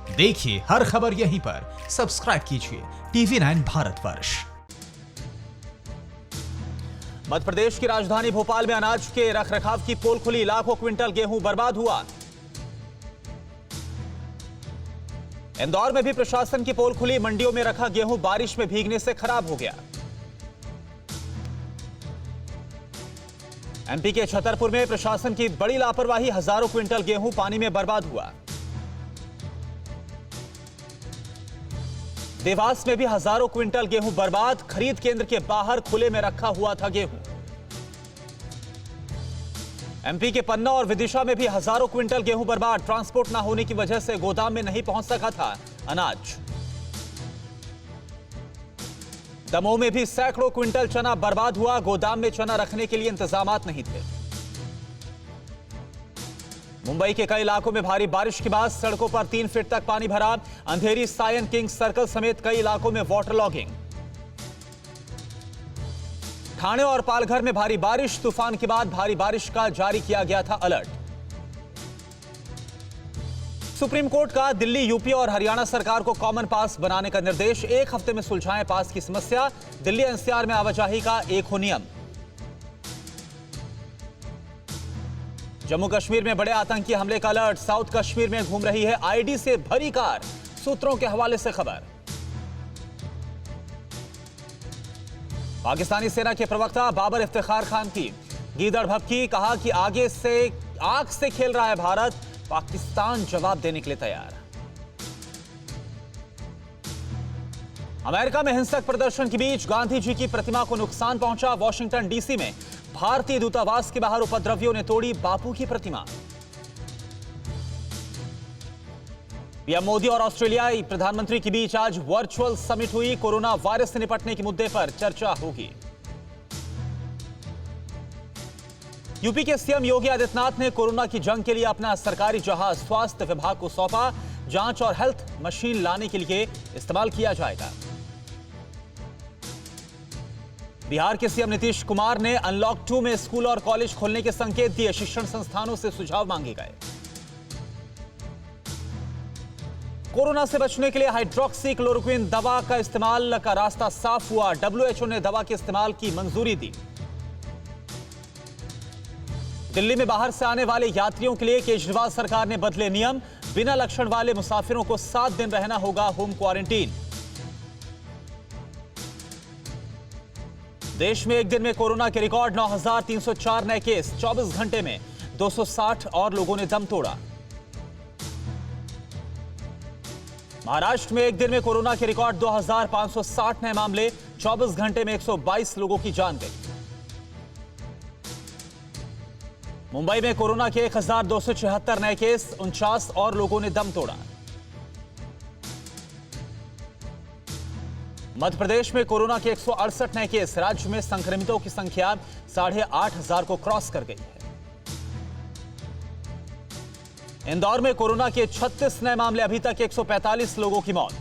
देखिए हर खबर यहीं पर, सब्सक्राइब कीजिए TV9 भारतवर्ष। मध्य प्रदेश की राजधानी भोपाल में अनाज के रखरखाव की पोल खुली, लाखों क्विंटल गेहूं बर्बाद हुआ। इंदौर में भी प्रशासन की पोल खुली, मंडियों में रखा गेहूं बारिश में भीगने से खराब हो गया। एमपी के छतरपुर में प्रशासन की बड़ी लापरवाही, हजारों क्विंटल गेहूं पानी में बर्बाद हुआ। देवास में भी हजारों क्विंटल गेहूं बर्बाद, खरीद केंद्र के बाहर खुले में रखा हुआ था गेहूं। एमपी के पन्ना और विदिशा में भी हजारों क्विंटल गेहूं बर्बाद, ट्रांसपोर्ट न होने की वजह से गोदाम में नहीं पहुंच सका था अनाज। दमोह में भी सैकड़ों क्विंटल चना बर्बाद हुआ, गोदाम में चना रखने के लिए इंतजामात नहीं थे। मुंबई के कई इलाकों में भारी बारिश के बाद सड़कों पर 3 फीट तक पानी भरा, अंधेरी सायन किंग सर्कल समेत कई इलाकों में वाटर लॉगिंग। ठाणे और पालघर में भारी बारिश, तूफान के बाद भारी बारिश का जारी किया गया था अलर्ट। सुप्रीम कोर्ट का दिल्ली, यूपी और हरियाणा सरकार को कॉमन पास बनाने का निर्देश, 1 हफ्ते में सुलझाएं पास की समस्या, दिल्ली एनसीआर में आवाजाही का एक हो नियम। जम्मू कश्मीर में बड़े आतंकी हमले का अलर्ट, साउथ कश्मीर में घूम रही है आईडी से भरी कार, सूत्रों के हवाले से खबर। पाकिस्तानी सेना के प्रवक्ता बाबर इफ्तिखार खान की गीदड़ भभकी, कहा कि आगे से आग से खेल रहा है भारत, पाकिस्तान जवाब देने के लिए तैयार। अमेरिका में हिंसक प्रदर्शन के बीच गांधी जी की प्रतिमा को नुकसान पहुंचा, वॉशिंगटन डीसी में भारतीय दूतावास के बाहर उपद्रवियों ने तोड़ी बापू की प्रतिमा। पीएम मोदी और ऑस्ट्रेलियाई प्रधानमंत्री के बीच आज वर्चुअल समिट हुई, कोरोना वायरस से निपटने के मुद्दे पर चर्चा होगी। यूपी के सीएम योगी आदित्यनाथ ने कोरोना की जंग के लिए अपना सरकारी जहाज स्वास्थ्य विभाग को सौंपा, जांच और हेल्थ मशीन लाने के लिए इस्तेमाल किया जाएगा। बिहार के सीएम नीतीश कुमार ने अनलॉक 2 में स्कूल और कॉलेज खोलने के संकेत दिए, शिक्षण संस्थानों से सुझाव मांगे गए। कोरोना से बचने के लिए हाइड्रोक्सी क्लोरोक्विन दवा का इस्तेमाल का रास्ता साफ हुआ, डब्ल्यूएचओ ने दवा के इस्तेमाल की मंजूरी दी। दिल्ली में बाहर से आने वाले यात्रियों के लिए केजरीवाल सरकार ने बदले नियम, बिना लक्षण वाले मुसाफिरों को 7 दिन रहना होगा होम क्वारंटीन। देश में एक दिन में कोरोना के रिकॉर्ड 9,304 नए केस, 24 घंटे में 260 और लोगों ने दम तोड़ा। महाराष्ट्र में एक दिन में कोरोना के रिकॉर्ड 2,560 नए मामले, 24 घंटे में 122 लोगों की जान गई। मुंबई में कोरोना के 1,276 नए केस, 49 और लोगों ने दम तोड़ा। मध्य प्रदेश में कोरोना के 168 नए केस, राज्य में संक्रमितों की संख्या 8,500 को क्रॉस कर गई है। इंदौर में कोरोना के 36 नए मामले, अभी तक 145 लोगों की मौत।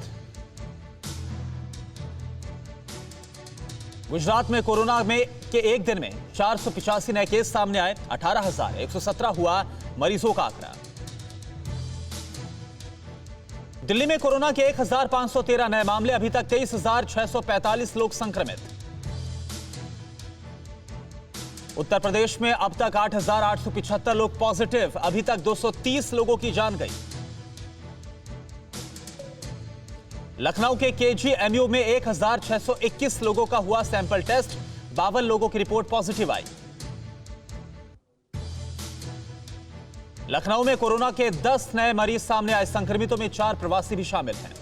गुजरात में कोरोना में के एक दिन में 485 नए केस सामने आए, 18,117 हुआ मरीजों का आंकड़ा। दिल्ली में कोरोना के 1,513 नए मामले, अभी तक 23,645 लोग संक्रमित। उत्तर प्रदेश में अब तक 8,875 लोग पॉजिटिव, अभी तक 230 लोगों की जान गई। लखनऊ के केजीएमयू में 1,621 लोगों का हुआ सैंपल टेस्ट, 52 लोगों की रिपोर्ट पॉजिटिव आई। लखनऊ में कोरोना के 10 नए मरीज सामने आए, संक्रमितों में 4 प्रवासी भी शामिल हैं।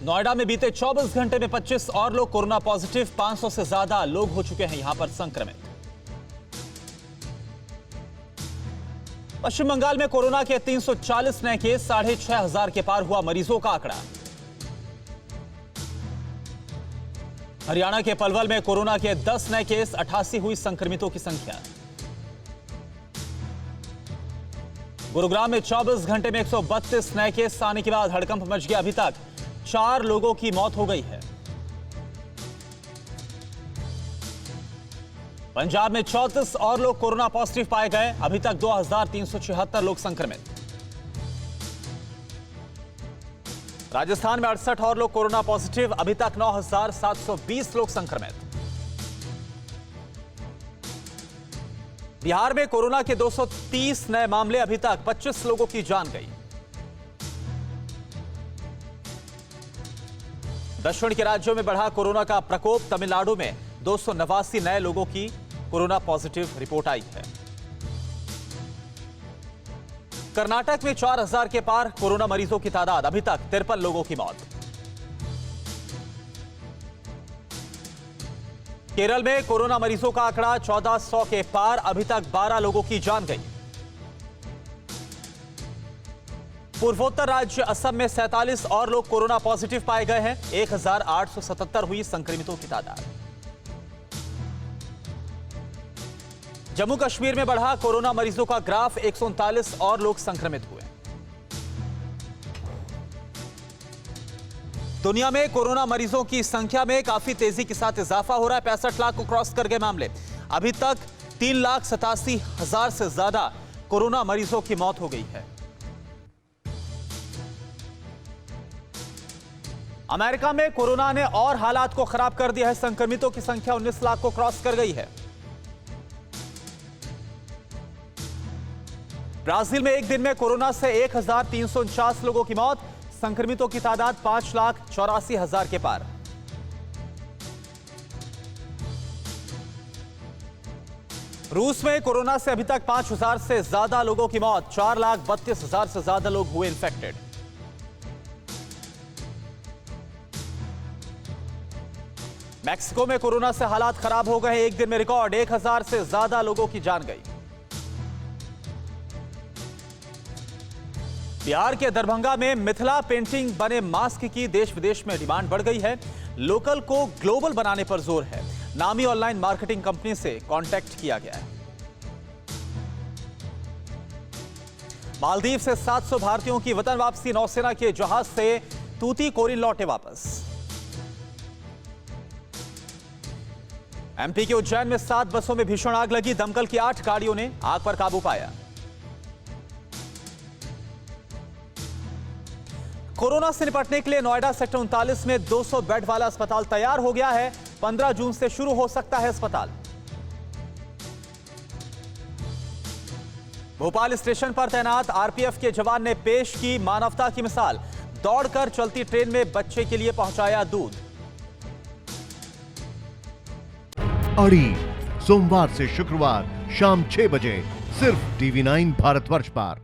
नोएडा में बीते 24 घंटे में 25 और लोग कोरोना पॉजिटिव, 500 से ज्यादा लोग हो चुके हैं यहां पर संक्रमित। पश्चिम बंगाल में कोरोना के 340 नए केस, 6,500 के पार हुआ मरीजों का आंकड़ा। हरियाणा के पलवल में कोरोना के 10 नए केस, 88 हुई संक्रमितों की संख्या। गुरुग्राम में 24 घंटे में 132 नए केस आने के बाद हड़कंप मच गया, अभी तक 4 लोगों की मौत हो गई है। पंजाब में 34 और लोग कोरोना पॉजिटिव पाए गए। अभी तक 2376 लोग संक्रमित। राजस्थान में 68 और लोग कोरोना पॉजिटिव। अभी तक 9720 लोग संक्रमित। बिहार में कोरोना के 230 नए मामले। अभी तक 25 लोगों की जान गई। दक्षिण के राज्यों में बढ़ा कोरोना का प्रकोप। तमिलनाडु में 289 नए लोगों की कोरोना पॉजिटिव रिपोर्ट आई है। कर्नाटक में 4000 के पार कोरोना मरीजों की तादाद। अभी तक 53 लोगों की मौत। केरल में कोरोना मरीजों का आंकड़ा 1400 के पार। अभी तक 12 लोगों की जान गई। पूर्वोत्तर राज्य असम में 47 और लोग कोरोना पॉजिटिव पाए गए हैं। 1877 हुई संक्रमितों की तादाद। जम्मू कश्मीर में बढ़ा कोरोना मरीजों का ग्राफ। 139 और लोग संक्रमित हुए। दुनिया में कोरोना मरीजों की संख्या में काफी तेजी के साथ इजाफा हो रहा है। 65 लाख को क्रॉस कर गए मामले। अभी तक 3,87,000 से ज्यादा कोरोना मरीजों की मौत हो गई है। अमेरिका में कोरोना ने और हालात को खराब कर दिया है। संक्रमितों की संख्या 19 लाख को क्रॉस कर गई है। ब्राजील में एक दिन में कोरोना से 1349 लोगों की मौत। संक्रमितों की तादाद 5,84,000 के पार। रूस में कोरोना से अभी तक 5,000 से ज्यादा लोगों की मौत। 4,32,000 से ज्यादा लोग हुए इन्फेक्टेड। मैक्सिको में कोरोना से हालात खराब हो गए। एक दिन में रिकॉर्ड 1,000 से ज्यादा लोगों की जान गई। बिहार के दरभंगा में मिथिला पेंटिंग बने मास्क की देश विदेश में डिमांड बढ़ गई है। लोकल को ग्लोबल बनाने पर जोर है। नामी ऑनलाइन मार्केटिंग कंपनी से कांटेक्ट किया गया है। मालदीव से 700 भारतीयों की वतन वापसी। नौसेना के जहाज से तूतीकोरिन लौटे वापस। एमपी के उज्जैन में 7 बसों में भीषण आग लगी। दमकल की 8 गाड़ियों ने आग पर काबू पाया। कोरोना से निपटने के लिए नोएडा सेक्टर 39 में 200 बेड वाला अस्पताल तैयार हो गया है। 15 जून से शुरू हो सकता है अस्पताल। भोपाल स्टेशन पर तैनात आरपीएफ के जवान ने पेश की मानवता की मिसाल। दौड़कर चलती ट्रेन में बच्चे के लिए पहुंचाया दूध। अड़ी सोमवार से शुक्रवार शाम 6 बजे सिर्फ टीवी 9 भारतवर्ष पर।